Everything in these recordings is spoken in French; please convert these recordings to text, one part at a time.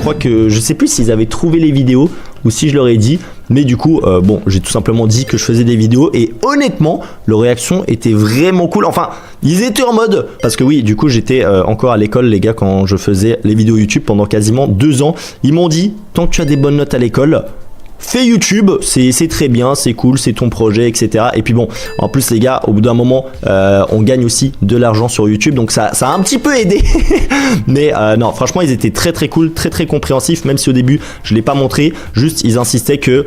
crois que je sais plus s'ils avaient trouvé les vidéos ou si je leur ai dit. Mais du coup, bon, j'ai tout simplement dit que je faisais des vidéos et honnêtement, leur réaction était vraiment cool. Enfin, ils étaient en mode, parce que oui, du coup, j'étais encore à l'école, les gars, quand je faisais les vidéos YouTube pendant quasiment 2 ans. Ils m'ont dit, tant que tu as des bonnes notes à l'école, fais YouTube, c'est très bien, c'est cool, c'est ton projet, etc. Et puis bon, en plus les gars, au bout d'un moment, on gagne aussi de l'argent sur YouTube, donc ça a un petit peu aidé. Mais non, franchement, ils étaient très cool, très compréhensifs, même si au début, je l'ai pas montré. Juste, ils insistaient que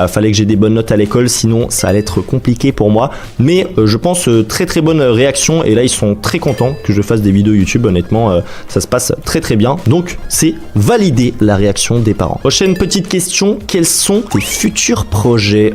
fallait que j'ai des bonnes notes à l'école, sinon ça allait être compliqué pour moi. Mais je pense très bonne réaction, et là ils sont très contents que je fasse des vidéos YouTube. Honnêtement, ça se passe très bien. Donc c'est validé la réaction des parents. Prochaine petite question, quels sont tes futurs projets?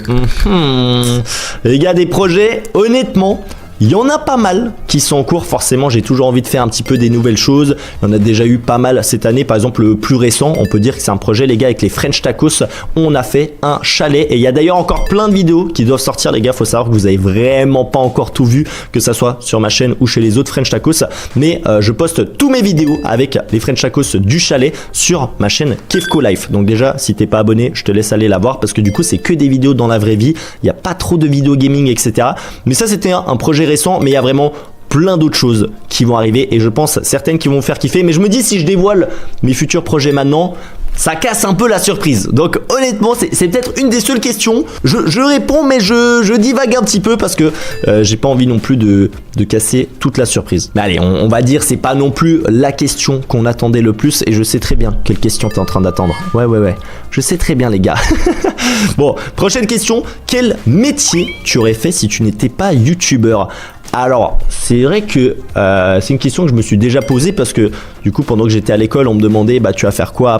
Les gars, des projets, honnêtement, il y en a pas mal qui sont en cours. Forcément, j'ai toujours envie de faire un petit peu des nouvelles choses. Il y en a déjà eu pas mal cette année. Par exemple, le plus récent, on peut dire que c'est un projet, les gars, avec les French Tacos. On a fait un chalet et il y a d'ailleurs encore plein de vidéos qui doivent sortir, les gars. Faut savoir que vous avez vraiment pas encore tout vu, que ça soit sur ma chaîne ou chez les autres French Tacos. Mais je poste tous mes vidéos avec les French Tacos du chalet sur ma chaîne Kefco Life. Donc déjà, si t'es pas abonné, je te laisse aller la voir parce que du coup, c'est que des vidéos dans la vraie vie. Il n'y a pas trop de vidéos gaming, etc. Mais ça, c'était un projet récent, mais il y a vraiment plein d'autres choses qui vont arriver et je pense certaines qui vont me faire kiffer. Mais je me dis, si je dévoile mes futurs projets maintenant, ça casse un peu la surprise. Donc honnêtement, c'est peut-être une des seules questions. Je réponds, mais je divague un petit peu parce que j'ai pas envie non plus de casser toute la surprise. Mais allez, on va dire, c'est pas non plus la question qu'on attendait le plus. Et je sais très bien quelle question t'es en train d'attendre. Ouais. Je sais très bien, les gars. Bon, prochaine question. Quel métier tu aurais fait si tu n'étais pas youtubeur? Alors, c'est vrai que c'est une question que je me suis déjà posée parce que du coup, pendant que j'étais à l'école, on me demandait, bah, tu vas faire quoi